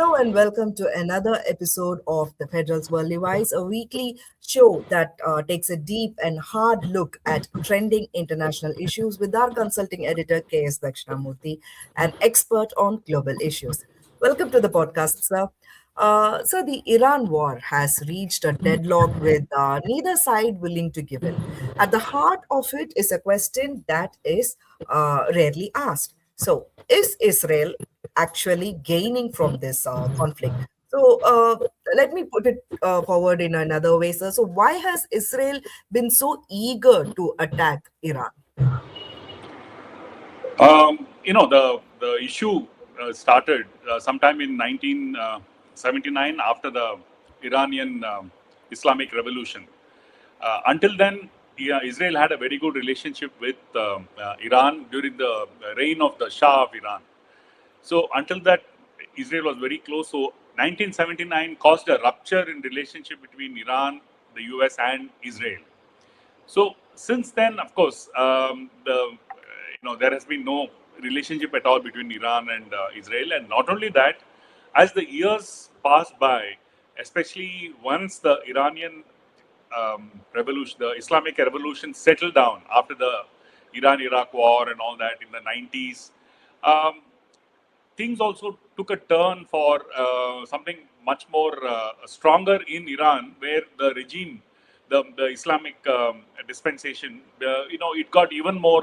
Hello and welcome to another episode of the Federal's Worldly Wise, a weekly show that takes a deep and hard look at trending international issues with our consulting editor K.S. Dakshina Murthy, an expert on global issues. Welcome to the podcast, sir. So the Iran war has reached a deadlock with neither side willing to give in. At the heart of it is a question that is rarely asked. So, is Israel actually gaining from this conflict? So, let me put it forward in another way, sir. So, why has Israel been so eager to attack Iran? The issue started sometime in 1979 after the Iranian Islamic Revolution. Until then, yeah, Israel had a very good relationship with Iran during the reign of the Shah of Iran. So until that, Israel was very close. So 1979 caused a rupture in relationship between Iran, the US, and Israel. So since then, of course, there has been no relationship at all between Iran and Israel, and not only that, as the years passed by, especially once the Iranian revolution, the Islamic revolution settled down after the Iran-Iraq war and all that in the 90s. Um, Things also took a turn for something much more stronger in Iran, where the regime, the Islamic dispensation, it got even more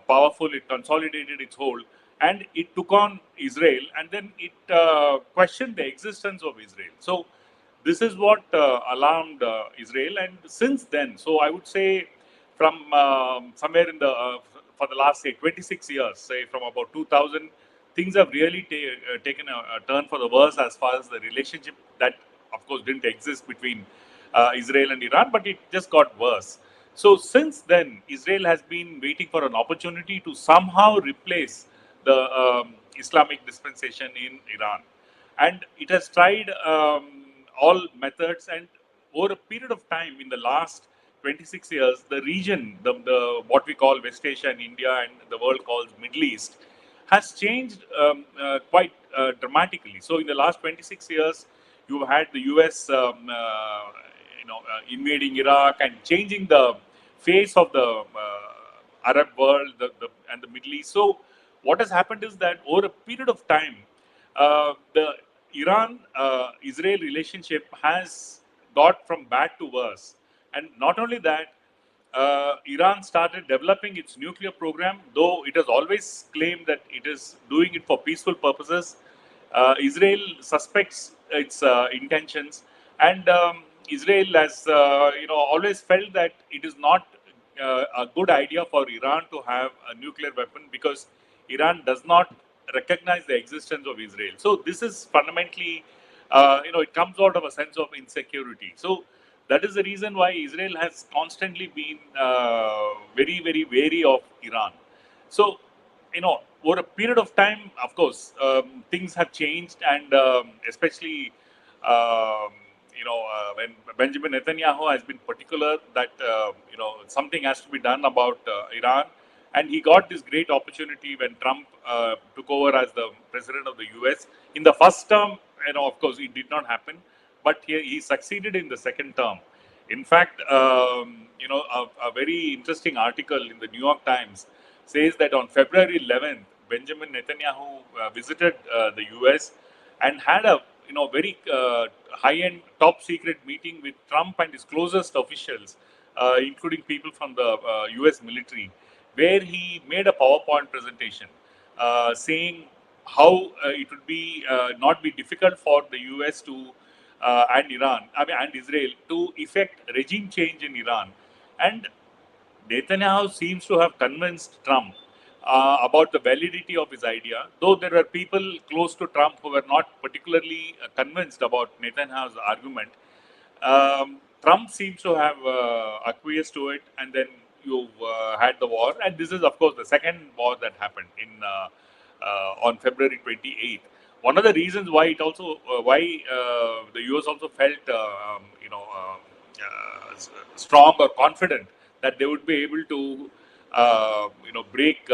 powerful. It consolidated its hold, and it took on Israel, and then it questioned the existence of Israel. So this is what alarmed Israel, and since then, so I would say from somewhere in the for the last say 26 years, say from about 2000, things have really taken a turn for the worse as far as the relationship that, of course, didn't exist between Israel and Iran, but it just got worse. So since then, Israel has been waiting for an opportunity to somehow replace the Islamic dispensation in Iran, and it has tried all methods. And over a period of time, in the last 26 years, the region, the what we call West Asia and India, and the world calls Middle East, has changed quite dramatically. So in the last 26 years, you've had the US, invading Iraq and changing the face of the Arab world, and the Middle East. So what has happened is that over a period of time, the Iran-Israel relationship has got from bad to worse. And not only that, Iran started developing its nuclear program, though it has always claimed that it is doing it for peaceful purposes. Israel suspects its intentions, and Israel has, always felt that it is not a good idea for Iran to have a nuclear weapon because Iran does not recognize the existence of Israel. So this is fundamentally, it comes out of a sense of insecurity. So that is the reason why Israel has constantly been very, very wary of Iran. So, over a period of time, of course, things have changed, and especially, when Benjamin Netanyahu has been particular that, something has to be done about Iran. And he got this great opportunity when Trump took over as the president of the US. In the first term, of course, it did not happen, but he succeeded in the second term. In fact, a very interesting article in the New York Times says that on February 11th, Benjamin Netanyahu visited the US and had a very high-end, top-secret meeting with Trump and his closest officials, including people from the US military, where he made a PowerPoint presentation saying how it would be not be difficult for the US to and and Israel to effect regime change in Iran. And Netanyahu seems to have convinced Trump about the validity of his idea, though there were people close to Trump who were not particularly convinced about Netanyahu's argument. Trump seems to have acquiesced to it, and then you had the war. And this is, of course, the second war that happened on February 28th. One of the reasons why the US also felt strong or confident that they would be able to break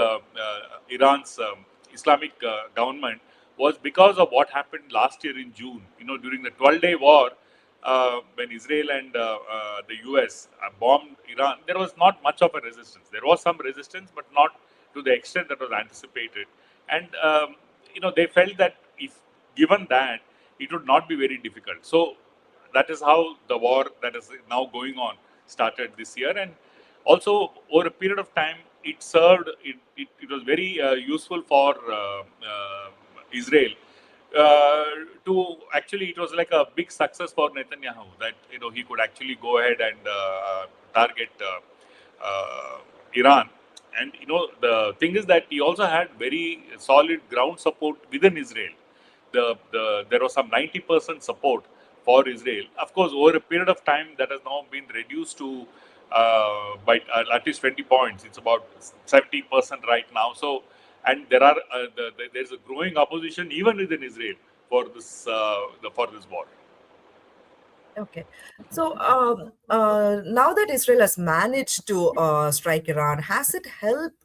Iran's Islamic government was because of what happened last year in June. During the 12-day war, when Israel and the US bombed Iran, there was not much of a resistance. There was some resistance, but not to the extent that was anticipated. And they felt that if given that, it would not be very difficult. So that is how the war that is now going on started this year. And also over a period of time, it served. It was very useful for Israel to actually, it was like a big success for Netanyahu that he could actually go ahead and target Iran. And the thing is that he also had very solid ground support within Israel. There was some 90% support for Israel. Of course, over a period of time, that has now been reduced to by at least 20 points. It's about 70% right now. So, and there's a growing opposition even within Israel for this war. Okay. So now that Israel has managed to strike Iran, has it helped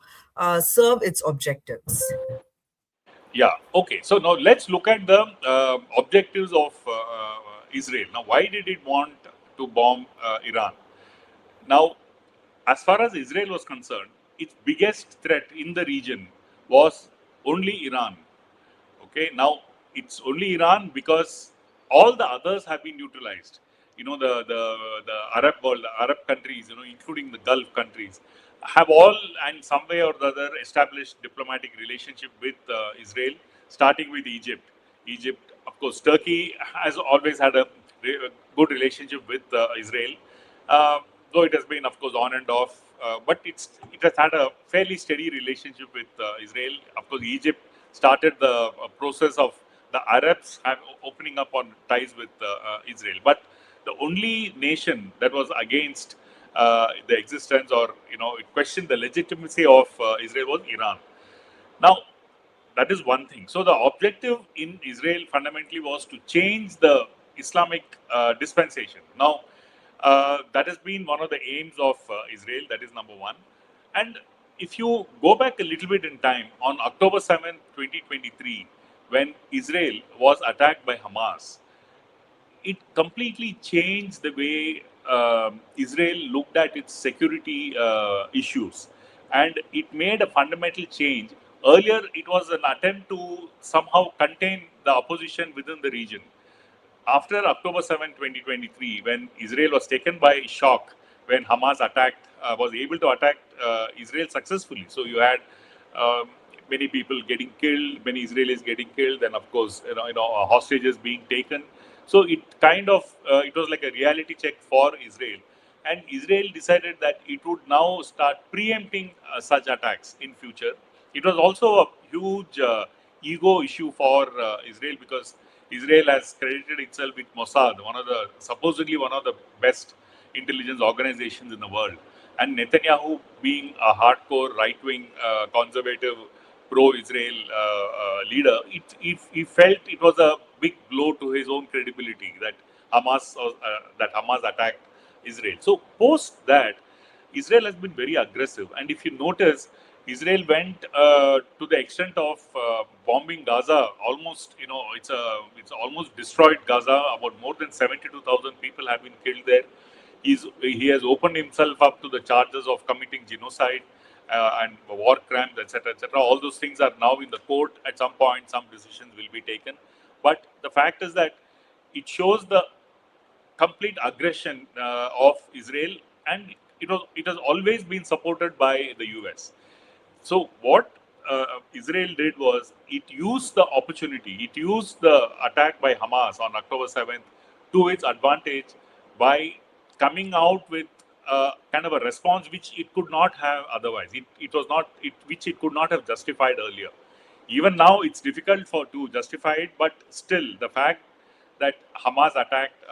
serve its objectives? Yeah. Okay. So now let's look at the objectives of Israel. Now, why did it want to bomb Iran? Now, as far as Israel was concerned, its biggest threat in the region was only Iran. Okay, now it's only Iran because all the others have been neutralized. The Arab world, the Arab countries, including the Gulf countries, have all and some way or the other established diplomatic relationship with Israel, starting with Egypt. Egypt, of course, Turkey has always had a good relationship with Israel, though it has been, of course, on and off. But it has had a fairly steady relationship with Israel. Of course, Egypt started the process of the Arabs have opening up on ties with Israel. But the only nation that was against the existence, or it questioned the legitimacy of Israel, was Iran. Now, that is one thing. So the objective in Israel fundamentally was to change the Islamic dispensation. Now, that has been one of the aims of Israel. That is number one. And if you go back a little bit in time, on October 7th, 2023, when Israel was attacked by Hamas, it completely changed the way Israel looked at its security issues, and it made a fundamental change. Earlier, it was an attempt to somehow contain the opposition within the region. After October 7, 2023, when Israel was taken by shock, when Hamas was able to attack Israel successfully. So you had many people getting killed, many Israelis getting killed, and of course, hostages being taken. So it was like a reality check for Israel, and Israel decided that it would now start preempting such attacks in future. It was also a huge ego issue for Israel, because Israel has credited itself with Mossad, supposedly one of the best intelligence organizations in the world. And Netanyahu, being a hardcore right-wing, conservative, pro-Israel leader, he felt it was a big blow to his own credibility that Hamas attacked Israel. So post that, Israel has been very aggressive, and if you notice, Israel went to the extent of bombing Gaza. Almost, it's almost destroyed Gaza. About more than 72,000 people have been killed there. He has opened himself up to the charges of committing genocide and war crimes, etc., etc. All those things are now in the court. At some point, some decisions will be taken. But the fact is that it shows the complete aggression of Israel, and it has always been supported by the US. So what Israel did was it used the opportunity, it used the attack by Hamas on October 7th to its advantage by coming out with kind of a response which it could not have otherwise. It was not which it could not have justified earlier. Even now, it's difficult to justify it, but still, the fact that Hamas attacked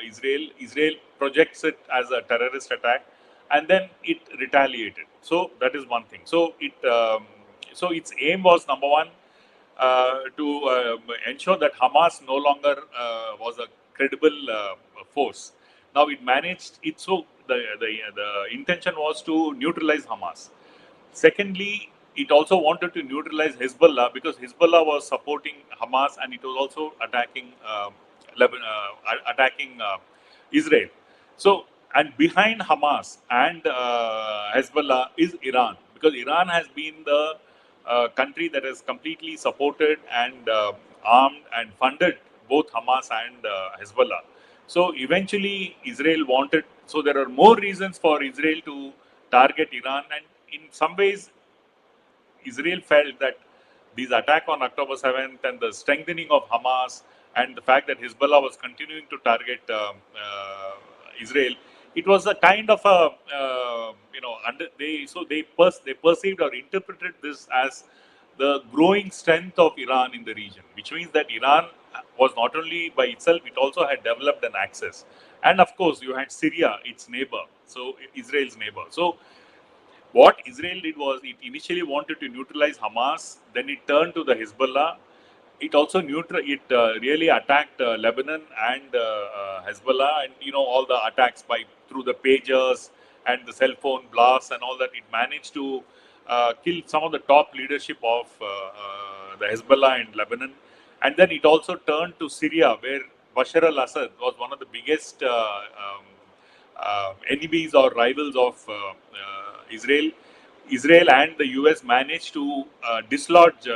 Israel projects it as a terrorist attack, and then it retaliated. So that is one thing. So its aim was, number one, to ensure that Hamas no longer was a credible force. Now it managed it. So the intention was to neutralize Hamas. Secondly, it also wanted to neutralize Hezbollah because Hezbollah was supporting Hamas and it was also attacking attacking Israel. So, and behind Hamas and Hezbollah is Iran, because Iran has been the country that has completely supported and armed and funded both Hamas and Hezbollah. So eventually, Israel wanted. So there are more reasons for Israel to target Iran, and in some ways, Israel felt that these attack on October 7th and the strengthening of Hamas and the fact that Hezbollah was continuing to target Israel, it was a kind of a they perceived or interpreted this as the growing strength of Iran in the region, which means that Iran was not only by itself, it also had developed an access, and of course you had Syria, its neighbor, so Israel's neighbor. So what Israel did was it initially wanted to neutralize Hamas, then it turned to the Hezbollah. It also really attacked Lebanon and Hezbollah, and all the attacks by through the pagers and the cell phone blasts and all that. It managed to kill some of the top leadership of the Hezbollah in Lebanon, and then it also turned to Syria, where Bashar al-Assad was one of the biggest enemies or rivals of Israel. Israel and the US managed to dislodge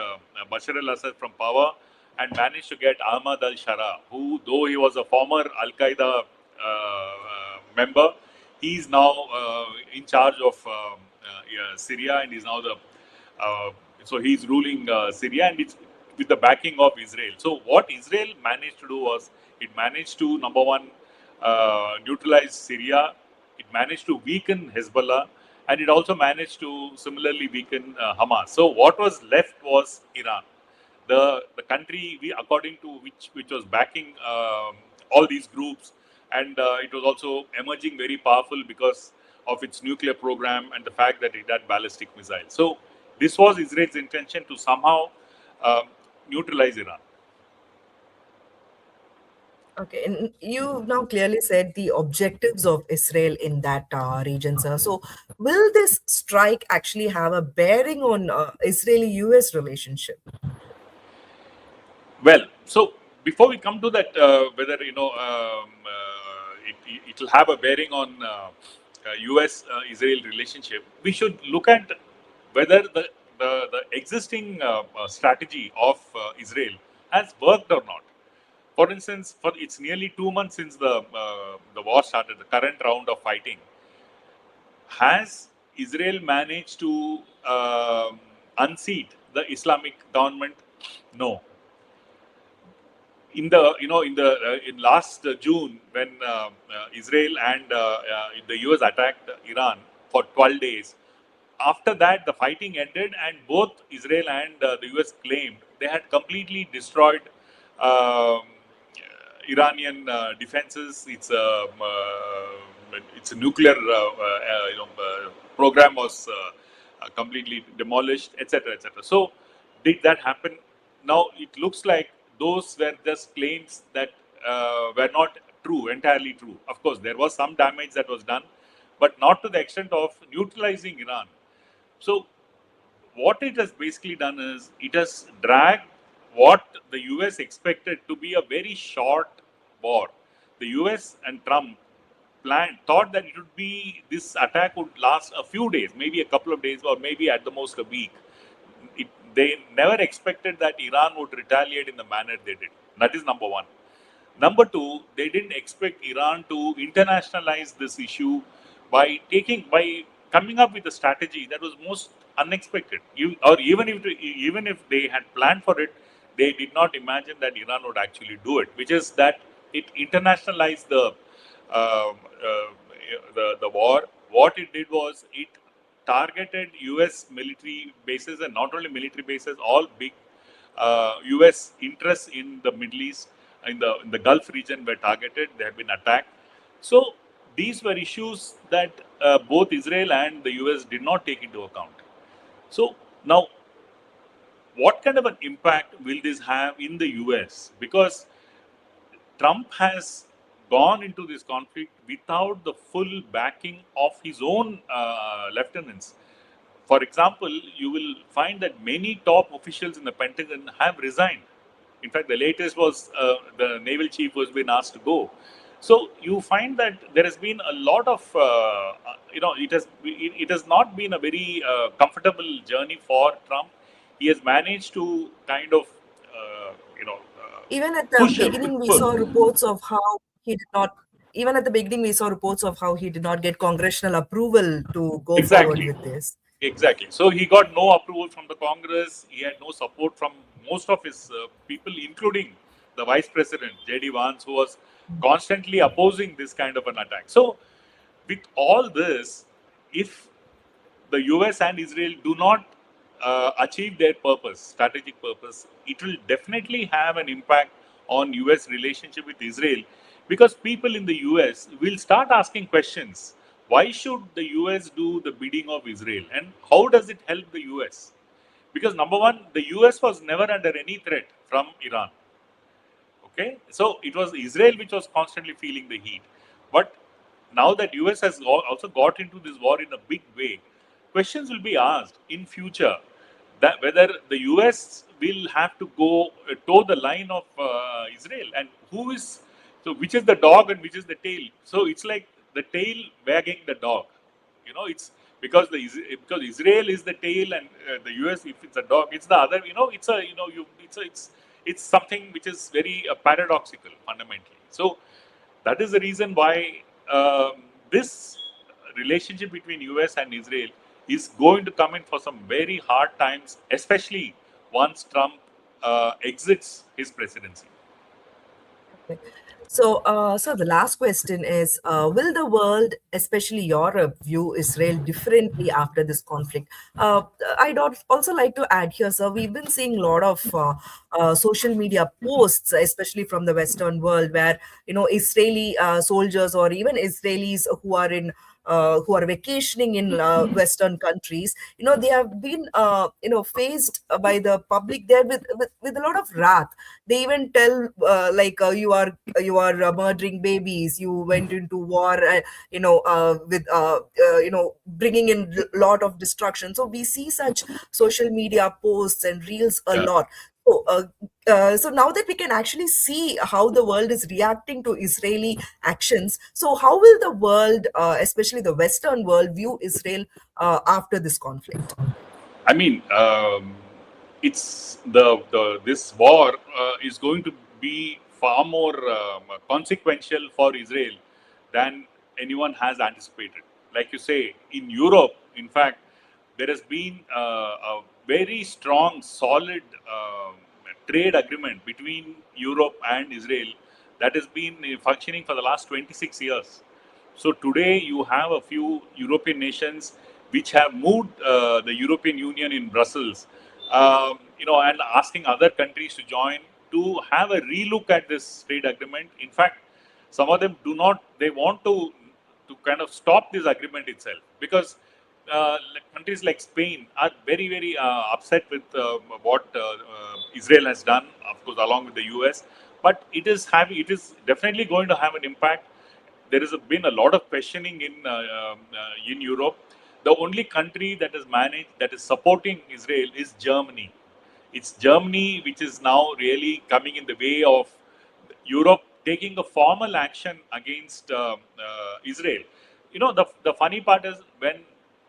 Bashar al-Assad from power and managed to get Ahmad al-Shara, who, though he was a former Al-Qaeda member, he is now in charge of Syria, and is now the so he's ruling Syria, and it's with the backing of Israel. So what Israel managed to do was it managed to, number one, neutralize Syria. It managed to weaken Hezbollah, and it also managed to similarly weaken Hamas. So what was left was Iran, the country according to which was backing all these groups, and it was also emerging very powerful because of its nuclear program and the fact that it had ballistic missiles. So this was Israel's intention to somehow neutralize Iran. Okay, and you now clearly said the objectives of Israel in that region, sir. So, will this strike actually have a bearing on Israeli-US relationship? Well, so before we come to that, whether it will have a bearing on U.S.-Israel relationship, we should look at whether the existing strategy of Israel has worked or not. For instance, for it's nearly 2 months since the war started, the current round of fighting. Has Israel managed to unseat the Islamic government? No. In the in last June, when Israel and the US attacked Iran for 12 days, after that the fighting ended, and both Israel and the US claimed they had completely destroyed um, Iranian defenses. Its nuclear program was completely demolished, etc., etc. So, did that happen? Now it looks like those were just claims that were not true, entirely true. Of course, there was some damage that was done, but not to the extent of neutralizing Iran. So, what it has basically done is it has dragged what the US expected to be a very short war. The US and Trump thought that it would be this attack would last a few days, maybe a couple of days, or maybe at the most a week. They never expected that Iran would retaliate in the manner they did. That is number one. Number two, they didn't expect Iran to internationalize this issue by coming up with a strategy that was most unexpected. Or even if they had planned for it, they did not imagine that Iran would actually do it. Which is that it internationalized um, uh, the war. What it did was it targeted U.S. military bases, and not only military bases, all big U.S. interests in the Middle East, in the Gulf region were targeted. They have been attacked. So these were issues that both Israel and the U.S. did not take into account. So now, what kind of an impact will this have in the U.S.? Because Trump has gone into this conflict without the full backing of his own lieutenants. For example, you will find that many top officials in the Pentagon have resigned. In fact, the latest was the naval chief who has been asked to go. So you find that there has been a lot of, it has not been a very comfortable journey for Trump. He has managed to kind of, Even at the push him. beginning, we saw reports of how he did not. Even at the beginning, we saw reports of how he did not get congressional approval to go forward Exactly. with this. Exactly. So he got no approval from the Congress. He had no support from most of his people, including the Vice President J.D. Vance, who was constantly opposing this kind of an attack. So, with all this, if the US and Israel do not achieve their purpose, strategic purpose, it will definitely have an impact on US relationship with Israel, because people in the US will start asking questions. Why should the US do the bidding of Israel, and how does it help the US? Because number one, the US was never under any threat from Iran. Okay, so it was Israel which was constantly feeling the heat. But now that US has also got into this war in a big way, questions will be asked in future that whether the US will have to go toe the line of Israel, and who is, so which is the dog and which is the tail. So it's like the tail wagging the dog. It's because because Israel is the tail, and the US, if it's a dog, it's the other. It's a you it's something which is very paradoxical fundamentally. So that is the reason why this relationship between US and Israel is going to come in for some very hard times, especially once Trump exits his presidency. Okay. So the last question is: will the world, especially Europe, view Israel differently after this conflict? I'd also like to add here, sir. We've been seeing a lot of social media posts, especially from the Western world, where Israeli soldiers or even Israelis who are vacationing in Western countries, they have been faced by the public there with a lot of wrath. They even tell you are murdering babies, you went into war, with bringing in a lot of destruction. So we see such social media posts and reels a Yeah. lot. So now that we can actually see how the world is reacting to Israeli actions, so how will the world, especially the Western world, view Israel after this conflict? I mean, it's the this war is going to be far more consequential for Israel than anyone has anticipated. Like you say, in Europe, in fact, there has been a very strong, solid trade agreement between Europe and Israel that has been functioning for the last 26 years. So today you have a few European nations which have moved the European Union in Brussels, and asking other countries to join to have a relook at this trade agreement. In fact, some of them do not. They want to kind of stop this agreement itself, because like countries like Spain are very very upset with what Israel has done, of course, along with the US. But it is definitely going to have an impact. There has been a lot of questioning in Europe. The only country that has managed, that is supporting Israel, is Germany. It's Germany which is now really coming in the way of Europe taking a formal action against Israel. The funny part is, when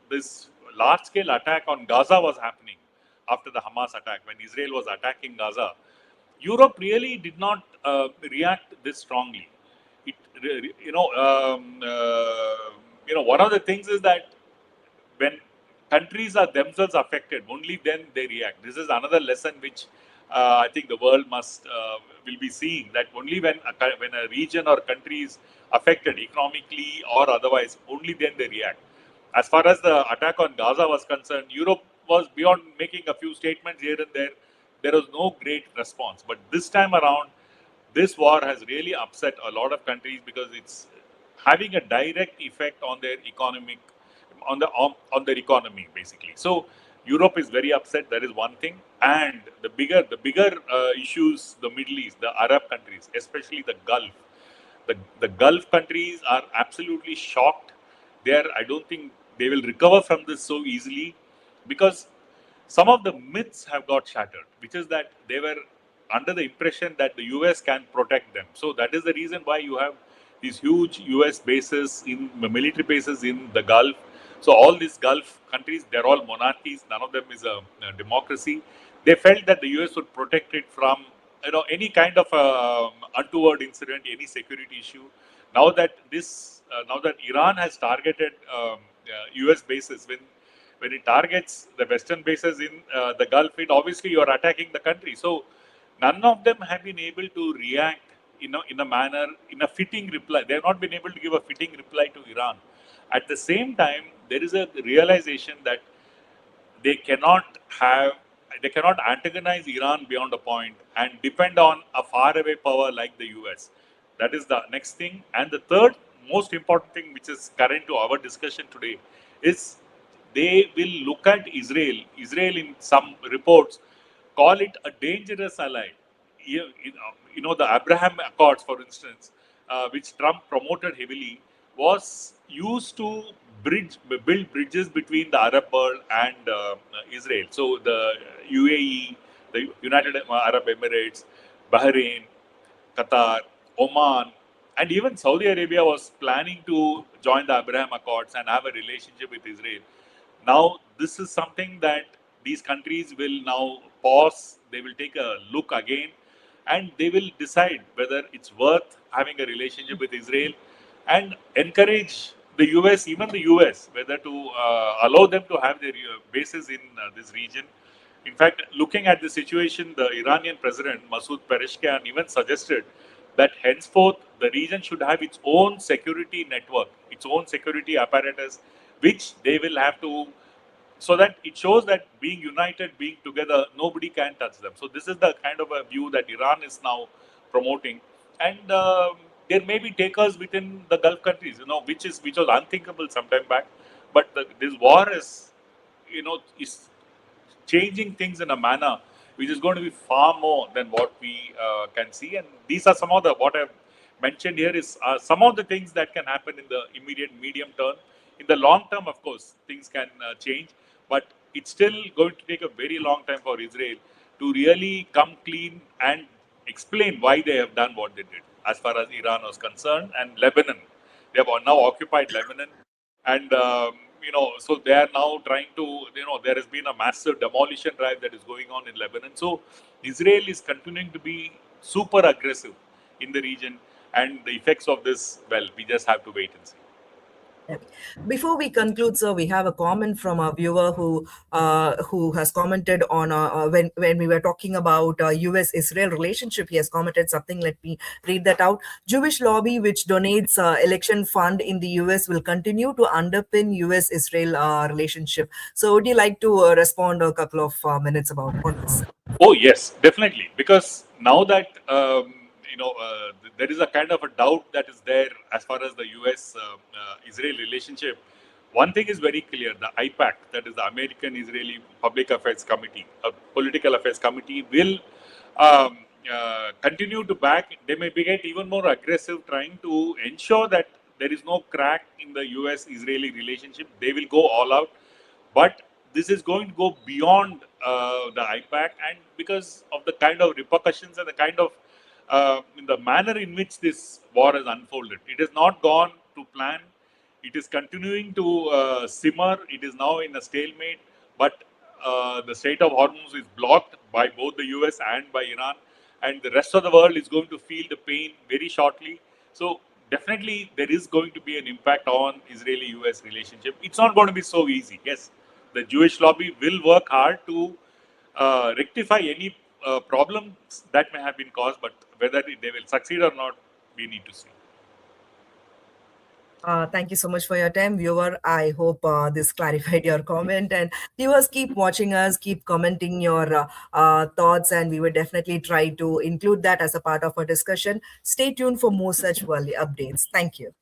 this large scale attack on Gaza was happening after the Hamas attack, when Israel was attacking Gaza, Europe really did not react this strongly. It, one of the things is that when countries are themselves affected, only then they react. This is another lesson which I think the world must will be seeing, that only when a region or country is affected economically or otherwise, only then they react. As far as the attack on Gaza was concerned, Europe was beyond making a few statements here and there. There was no great response. But this time around, this war has really upset a lot of countries, because it's having a direct effect on their economic on their economy basically. So Europe is very upset. That is one thing. And the bigger issues, the Middle East, the Arab countries, especially the Gulf. The Gulf countries are absolutely shocked. I don't think they will recover from this so easily. because some of the myths have got shattered, which is that they were under the impression that the US can protect them. So that is the reason why you have these huge US bases in military bases in the Gulf. So all these Gulf countries, they're all monarchies. None of them is a democracy. They felt that the US would protect it from any kind of untoward incident, any security issue. Now that Iran has targeted US bases, when it targets the Western bases in the Gulf, it obviously you are attacking the country. So none of them have been able to react in a manner, in a fitting reply. They have not been able to give a fitting reply to Iran. At the same time, there is a realization that they cannot have they cannot antagonize Iran beyond a point and depend on a faraway power like the US. That is the next thing. And the third most important thing, which is current to our discussion today, is they will look at Israel. Israel, in some reports, call it a dangerous ally. The Abraham Accords, for instance, which Trump promoted heavily, was used to build bridges between the Arab world and Israel. So the UAE, the United Arab Emirates, Bahrain, Qatar, Oman, and even Saudi Arabia was planning to join the Abraham Accords and have a relationship with Israel. Now, this is something that these countries will now pause, they will take a look again, and they will decide whether it's worth having a relationship with Israel and encourage the US, even the US, whether to allow them to have their bases in this region. In fact, looking at the situation, the Iranian president, Masoud Pezeshkian, even suggested that henceforth the region should have its own security network, its own security apparatus, which they will have to, so that it shows that being united, being together, nobody can touch them. So this is the kind of a view that Iran is now promoting, and there may be takers within the Gulf countries, which was unthinkable some time back. But this war is changing things in a manner which is going to be far more than what we can see. And these are some of the what I've mentioned here is some of the things that can happen in the immediate medium term. In the long term, of course, things can change, but it's still going to take a very long time for Israel to really come clean and explain why they have done what they did as far as Iran was concerned. And Lebanon, they have now occupied Lebanon, and so they are now trying to, there has been a massive demolition drive that is going on in Lebanon. So Israel is continuing to be super aggressive in the region, and the effects of this, well, we just have to wait and see. Okay. Before we conclude, sir, we have a comment from a viewer who has commented on when we were talking about U.S.-Israel relationship. He has commented something. Let me read that out. Jewish lobby which donates election fund in the U.S. will continue to underpin U.S.-Israel relationship. So, would you like to respond a couple of minutes about on this? Oh yes, definitely. Because now that there is a kind of a doubt that is there as far as the U.S.-Israel relationship. One thing is very clear: the IPAC, that is the American Israeli Public Affairs Committee, a political affairs committee, will continue to back. They may get even more aggressive, trying to ensure that there is no crack in the U.S.-Israeli relationship. They will go all out, but this is going to go beyond the IPAC, and because of the kind of repercussions and the kind of in the manner in which this war has unfolded, it has not gone to plan. It is continuing to simmer. It is now in a stalemate, but the Strait of Hormuz is blocked by both the US and by Iran, and the rest of the world is going to feel the pain very shortly. So definitely there is going to be an impact on Israeli-US relationship. It's not going to be so easy. Yes, the Jewish lobby will work hard to rectify any problems that may have been caused, but whether they will succeed or not, we need to see. Thank you so much for your time, viewer. I hope this clarified your comment. And viewers, keep watching us, keep commenting your thoughts, and we will definitely try to include that as a part of our discussion. Stay tuned for more such worldly updates. Thank you.